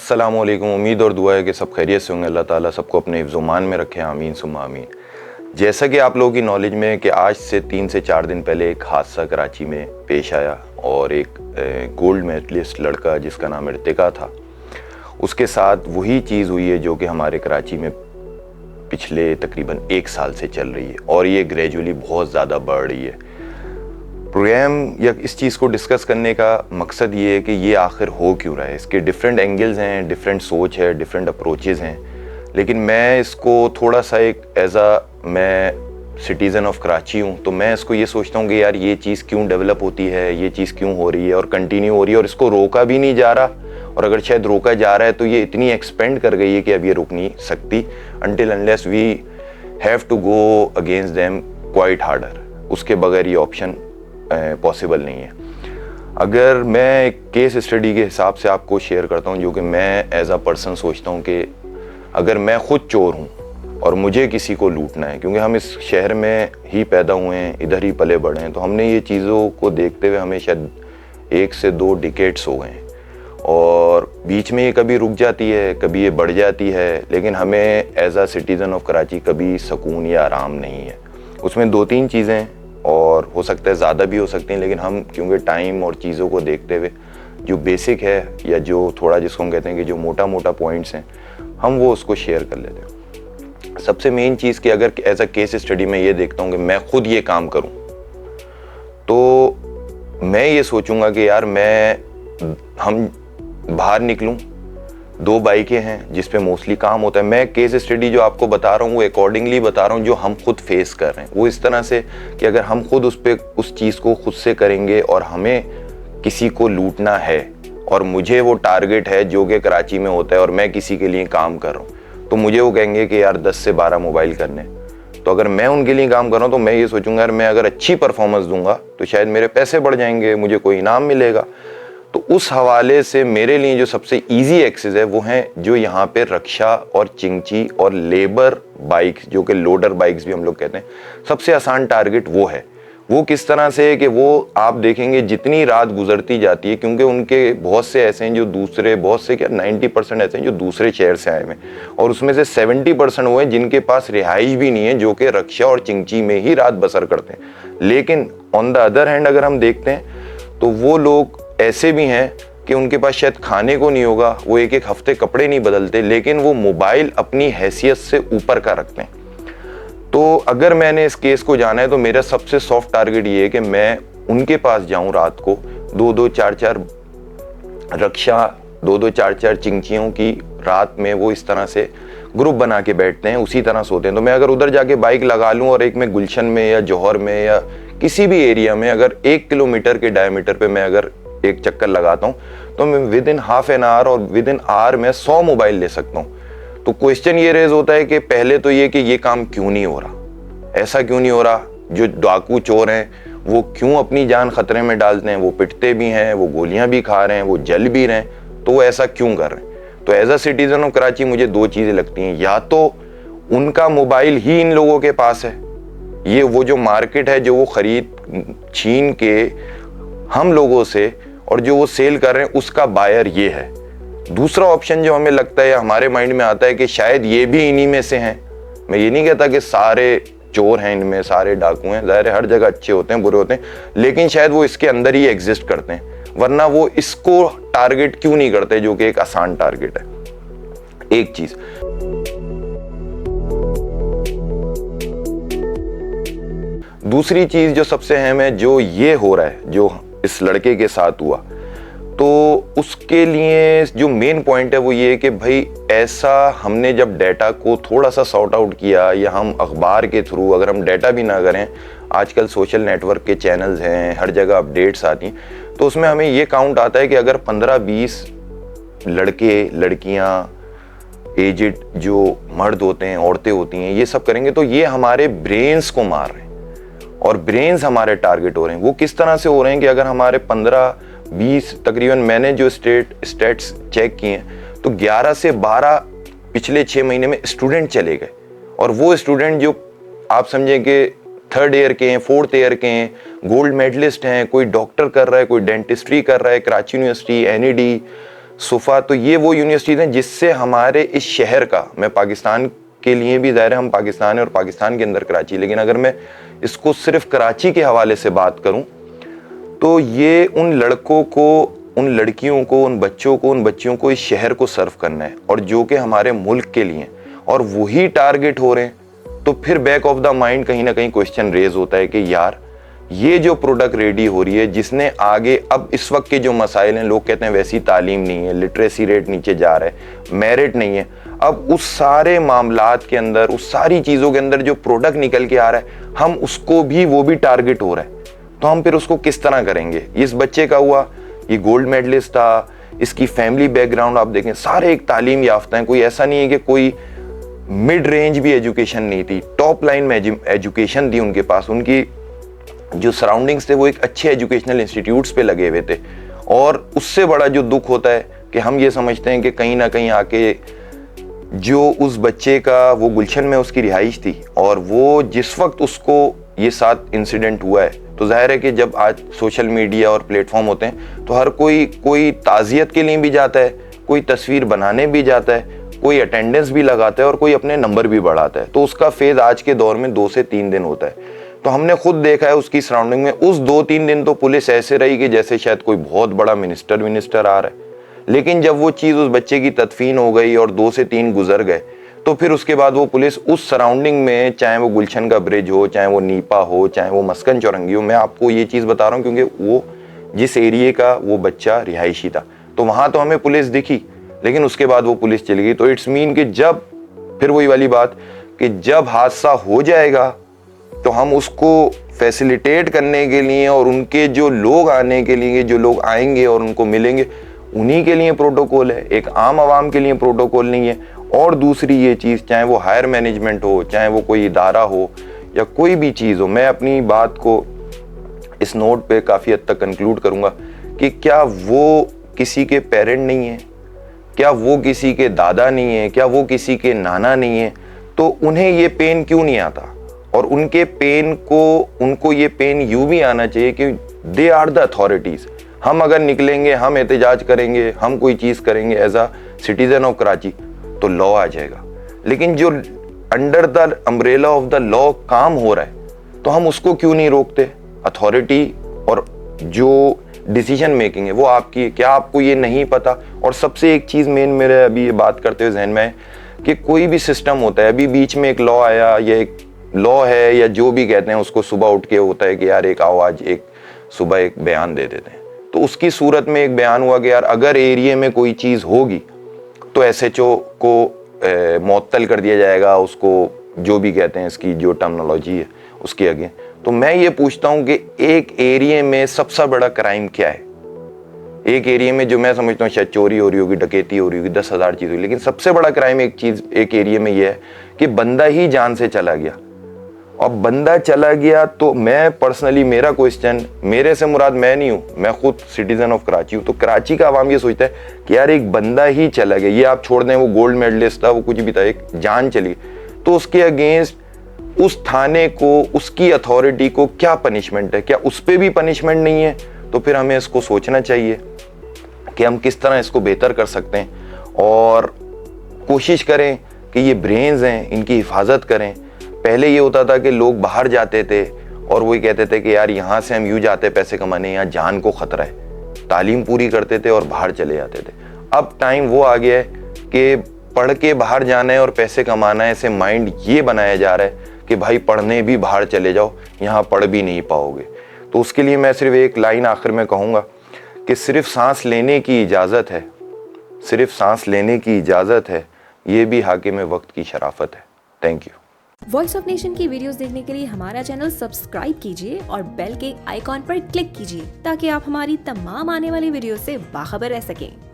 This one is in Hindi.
अस्सलाम वालेकुम। उम्मीद और दुआ है कि सब खैरियत से होंगे। अल्लाह ताला सबको अपने हिफ्ज़-ओ-मान में रखे, आमीन सुम्मा आमीन। जैसा कि आप लोगों की नॉलेज में कि आज से 3 से 4 दिन पहले एक हादसा कराची में पेश आया और एक गोल्ड मेडलिस्ट लड़का जिसका नाम इर्तिका था, उसके साथ वही चीज़ हुई है जो कि हमारे कराची में पिछले तकरीबन 1 साल से चल रही है और ये ग्रेजुअली बहुत ज़्यादा बढ़ रही है। प्रोग्राम या इस चीज़ को डिस्कस करने का मकसद ये है कि ये आखिर हो क्यों रहा है। इसके डिफरेंट एंगल्स हैं, डिफरेंट सोच है, डिफरेंट अप्रोचेज़ हैं, लेकिन मैं इसको थोड़ा सा एक मैं सिटीज़न ऑफ कराची हूँ तो मैं इसको ये सोचता हूँ कि यार ये चीज़ क्यों डेवलप होती है, ये चीज़ क्यों हो रही है और कंटिन्यू हो रही है और इसको रोका भी नहीं जा रहा, और अगर शायद रोका जा रहा है तो ये इतनी एक्सपेंड कर गई है कि अब ये रुक नहीं सकती until unless we have to go against them quite harder. उसके बगैर ये ऑप्शन पॉसिबल नहीं है। अगर मैं एक केस स्टडी के हिसाब से आपको शेयर करता हूँ जो कि मैं एज अ पर्सन सोचता हूँ कि अगर मैं खुद चोर हूँ और मुझे किसी को लूटना है, क्योंकि हम इस शहर में ही पैदा हुए हैं, इधर ही पले बढ़े हैं, तो हमने ये चीज़ों को देखते हुए हमें शायद 1 से 2 डिकेड्स हो गए हैं और बीच में ये कभी रुक जाती है, कभी ये बढ़ जाती है, लेकिन हमें as a citizen of Karachi कभी सुकून या आराम नहीं है। उसमें 2-3 चीज़ें और हो सकता है ज़्यादा भी हो सकती हैं, लेकिन हम क्योंकि टाइम और चीज़ों को देखते हुए जो बेसिक है या जो थोड़ा जिसको हम कहते हैं कि जो मोटा मोटा पॉइंट्स हैं हम वो उसको शेयर कर लेते हैं। सबसे मेन चीज़ कि अगर एज अ केस स्टडी में ये देखता हूँ कि मैं खुद ये काम करूँ तो मैं ये सोचूंगा कि यार हम बाहर निकलूँ, 2 बाइकें हैं जिस पे मोस्टली काम होता है। मैं केस स्टडी जो आपको बता रहा हूँ वो अकॉर्डिंगली बता रहा हूँ जो हम खुद फेस कर रहे हैं, वो इस तरह से कि अगर हम खुद उस चीज़ को खुद से करेंगे और हमें किसी को लूटना है और मुझे वो टारगेट है जो कि कराची में होता है और मैं किसी के लिए काम कर रहा हूँ, तो मुझे वो कहेंगे कि यार 10 से 12 मोबाइल करने। तो अगर मैं उनके लिए काम कर रहा हूँ तो मैं ये सोचूंगा यार मैं अगर अच्छी परफॉर्मेंस दूंगा तो शायद मेरे पैसे बढ़ जाएंगे, मुझे कोई इनाम मिलेगा। तो उस हवाले से मेरे लिए जो सबसे इजी एक्सेस है वो हैं जो यहाँ पे रक्षा और चिंची और लेबर बाइक्स जो कि लोडर बाइक्स भी हम लोग कहते हैं, सबसे आसान टारगेट वो है। वो किस तरह से है कि वो आप देखेंगे जितनी रात गुजरती जाती है, क्योंकि उनके बहुत से ऐसे हैं जो बहुत से क्या 90% ऐसे हैं जो दूसरे शहर से आए हुए हैं और उसमें से 70% वो हैं जिनके पास रिहाइश भी नहीं है, जो कि रक्षा और चिंची में ही रात बसर करते हैं। लेकिन ऑन द अदर हैंड अगर हम देखते हैं तो वो लोग ऐसे भी हैं कि उनके पास शायद खाने को नहीं होगा, वो एक हफ्ते कपड़े नहीं बदलते, लेकिन वो मोबाइल अपनी हैसियत से ऊपर का रखते हैं। तो अगर मैंने इस केस को जाना है तो मेरा सबसे सॉफ्ट टारगेट ये है कि मैं उनके पास जाऊं रात को, 2-2 4-4 रक्षा, 2-2 4-4 चिंचियों की रात में वो इस तरह से ग्रुप बना के बैठते हैं, उसी तरह सोते हैं। तो मैं अगर उधर जाके बाइक लगा लूं और एक में गुलशन में या जौहर में या किसी भी एरिया में अगर 1 किलोमीटर के डायमीटर पे मैं अगर एक चक्कर लगाता हूं तो मैं with in half an hour और विद इन आवर में 100 मोबाइल ले सकता हूं। तो क्वेश्चन ये रेज होता है कि पहले तो ये कि ये काम क्यों नहीं हो रहा, ऐसा क्यों नहीं हो रहा। जो डाकू चोर हैं वो क्यों अपनी जान खतरे में डालते हैं, वो पिटते भी हैं, वो गोलियां भी खा रहे हैं, वो जल भी रहे हैं, तो वो ऐसा क्यों कर रहे हैं। तो as a citizen of Karachi मुझे 2 चीजें लगती हैं, या तो उनका मोबाइल ही इन लोगों के पास है, ये वो जो मार्केट है जो वो खरीद छीन के हम लोगों से और जो वो सेल कर रहे हैं उसका बायर ये है। दूसरा ऑप्शन जो हमें लगता है हमारे माइंड में आता है कि शायद ये भी इन्हीं में से हैं। मैं ये नहीं कहता कि सारे चोर हैं, इनमें सारे डाकू हैं, ज़ाहिर है हर जगह अच्छे होते हैं बुरे होते हैं, लेकिन शायद वो इसके अंदर ही एग्जिस्ट करते हैं, वरना वो इसको टारगेट क्यों नहीं करते जो कि एक आसान टारगेट है। एक चीज दूसरी चीज जो सबसे अहम है, जो ये हो रहा है जो इस लड़के के साथ हुआ, तो उसके लिए जो मेन पॉइंट है वो ये कि भाई ऐसा हमने जब डाटा को थोड़ा सा सॉर्ट आउट किया या हम अखबार के थ्रू, अगर हम डाटा भी ना करें, आजकल सोशल नेटवर्क के चैनल्स हैं, हर जगह अपडेट्स आती हैं, तो उसमें हमें ये काउंट आता है कि अगर 15-20 लड़के लड़कियां एजेड जो मर्द होते हैं, औरतें होती हैं, ये सब करेंगे तो ये हमारे ब्रेन्स को मार रहे हैं और ब्रेन्स हमारे टारगेट हो रहे हैं। वो किस तरह से हो रहे हैं कि अगर हमारे 15-20 तकरीबन मैंने जो स्टेट्स चेक किए हैं तो 11 से 12 पिछले 6 महीने में स्टूडेंट चले गए, और वो स्टूडेंट जो आप समझें कि 3rd ईयर के हैं, 4th ईयर के हैं, गोल्ड मेडलिस्ट हैं, कोई डॉक्टर कर रहा है, कोई डेंटिस्ट्री कर रहा है, कराची यूनिवर्सिटी, NED, सुफा, तो ये वो यूनिवर्सिटीज़ हैं जिससे हमारे इस शहर का, मैं पाकिस्तान के लिए भी ज़ाहिर है हम पाकिस्तान है और पाकिस्तान के अंदर कराची, लेकिन अगर मैं इसको सिर्फ कराची के हवाले से बात करूं तो ये उन लड़कों को, उन लड़कियों को, उन बच्चों को, उन बच्चियों को इस शहर को सर्व करना है और जो कि हमारे मुल्क के लिए, और वही टारगेट हो रहे हैं। तो फिर बैक ऑफ द माइंड कहीं ना कहीं क्वेश्चन रेज होता है कि यार ये जो प्रोडक्ट रेडी हो रही है जिसने आगे, अब इस वक्त के जो मसाइल हैं, लोग कहते हैं वैसी तालीम नहीं है, लिटरेसी रेट नीचे जा रहा है, मेरिट नहीं है, अब उस सारे मामलात के अंदर, उस सारी चीज़ों के अंदर जो प्रोडक्ट निकल के आ रहा है, हम उसको भी, वो भी टारगेट हो रहा है, तो हम फिर उसको किस तरह करेंगे। इस बच्चे का हुआ, ये गोल्ड मेडलिस्ट था, इसकी फैमिली बैकग्राउंड आप देखें सारे एक तालीम याफ्ता हैं, कोई ऐसा नहीं है कि कोई मिड रेंज भी एजुकेशन नहीं थी, टॉप लाइन में एजुकेशन थी उनके पास, उनकी जो सराउंडिंग्स थे वो एक अच्छे एजुकेशनल इंस्टीट्यूट्स पे लगे हुए थे। और उससे बड़ा जो दुख होता है कि हम ये समझते हैं कि कहीं ना कहीं आके जो उस बच्चे का, वो गुलशन में उसकी रिहाइश थी और वो जिस वक्त उसको ये साथ इंसिडेंट हुआ है, तो जाहिर है कि जब आज सोशल मीडिया और प्लेटफॉर्म होते हैं तो हर कोई ताज़ियत के लिए भी जाता है, कोई तस्वीर बनाने भी जाता है, कोई अटेंडेंस भी लगाता है और कोई अपने नंबर भी बढ़ाता है। तो उसका फेज आज के दौर में 2 से 3 दिन होता है। तो हमने खुद देखा है उसकी सराउंडिंग में उस 2-3 दिन तो पुलिस ऐसे रही कि जैसे शायद कोई बहुत बड़ा मिनिस्टर आ रहा है, लेकिन जब वो चीज़ उस बच्चे की तदफीन हो गई और 2 से 3 गुजर गए, तो फिर उसके बाद वो पुलिस उस सराउंडिंग में, चाहे वो गुलशन का ब्रिज हो, चाहे वो नीपा हो, चाहे वो मस्कन चौरंगी हो, मैं आपको ये चीज़ बता रहा हूँ क्योंकि वो जिस एरिए का वो बच्चा रिहायशी था, तो वहाँ तो हमें पुलिस दिखी, लेकिन उसके बाद वो पुलिस चली गई। तो इट्स मीन कि जब, फिर वही वाली बात कि जब हादसा हो जाएगा तो हम उसको फैसिलिटेट करने के लिए और उनके जो लोग आने के लिए, जो लोग आएंगे और उनको मिलेंगे, उन्हीं के लिए प्रोटोकॉल है, एक आम आवाम के लिए प्रोटोकॉल नहीं है। और दूसरी ये चीज़, चाहे वो हायर मैनेजमेंट हो, चाहे वो कोई इदारा हो या कोई भी चीज़ हो, मैं अपनी बात को इस नोट पे काफ़ी हद तक कंक्लूड करूँगा कि क्या वो किसी के पेरेंट नहीं है, क्या वो किसी के दादा नहीं है, क्या वो किसी के नाना नहीं है, तो उन्हें ये पेन क्यों नहीं आता। और उनके पेन को, उनको ये पेन यूं भी आना चाहिए कि दे आर द अथॉरिटीज़। हम अगर निकलेंगे, हम एहतजाज करेंगे, हम कोई चीज़ करेंगे as a citizen of Karachi, तो लॉ आ जाएगा। लेकिन जो under the umbrella of the law काम हो रहा है, तो हम उसको क्यों नहीं रोकते। अथॉरिटी और जो डिसीजन मेकिंग है वो आपकी है, क्या आपको ये नहीं पता। और सबसे एक चीज़ मेन मेरे अभी ये बात करते हुए जहन में है कि कोई भी सिस्टम होता है, अभी बीच में एक लॉ आया, या एक लॉ है या जो भी कहते हैं उसको, सुबह उठ के होता है कि यार एक आओ आज एक सुबह एक बयान दे देते हैं, तो उसकी सूरत में एक बयान हुआ कि यार अगर एरिया में कोई चीज़ होगी तो एसएचओ को मुअत्तल कर दिया जाएगा, उसको जो भी कहते हैं इसकी जो टर्मिनोलॉजी है उसके आगे। तो मैं ये पूछता हूँ कि एक एरिया में सबसे बड़ा क्राइम क्या है। एक एरिया में जो मैं समझता हूँ शायद चोरी हो रही होगी, डकैती हो रही होगी, 10,000 चीज़ हुई, लेकिन सबसे बड़ा क्राइम एक एरिया में यह है कि बंदा ही जान से चला गया। और बंदा चला गया तो मैं पर्सनली, मेरा क्वेश्चन, मेरे से मुराद मैं नहीं हूँ, मैं खुद सिटीजन ऑफ कराची हूँ, तो कराची का आवाम ये सोचता है कि यार एक बंदा ही चला गया, ये आप छोड़ दें वो गोल्ड मेडलिस्ट था, वो कुछ भी था, एक जान चली, तो उसके अगेंस्ट उस थाने को, उसकी अथॉरिटी को क्या पनिशमेंट है, क्या उस पर भी पनिशमेंट नहीं है। तो फिर हमें इसको सोचना चाहिए कि हम किस तरह इसको बेहतर कर सकते हैं और कोशिश करें कि ये ब्रेन्स हैं इनकी हिफाजत करें। पहले ये होता था कि लोग बाहर जाते थे और वही कहते थे कि यार यहाँ से हम यूँ जाते पैसे कमाने, यहाँ जान को ख़तरा है, तालीम पूरी करते थे और बाहर चले जाते थे। अब टाइम वो आ गया है कि पढ़ के बाहर जाना है और पैसे कमाना है, ऐसे माइंड ये बनाया जा रहा है कि भाई पढ़ने भी बाहर चले जाओ, यहाँ पढ़ भी नहीं पाओगे। तो उसके लिए मैं सिर्फ एक लाइन आखिर में कहूँगा कि सिर्फ सांस लेने की इजाज़त है, सिर्फ सांस लेने की इजाज़त है, ये भी हाकिम वक्त की शराफत है। Thank you. Voice of nation की वीडियोस देखने के लिए हमारा चैनल सब्सक्राइब कीजिए और बेल के आइकॉन पर क्लिक कीजिए ताकि आप हमारी तमाम आने वाली वीडियो से बाखबर रह सकें।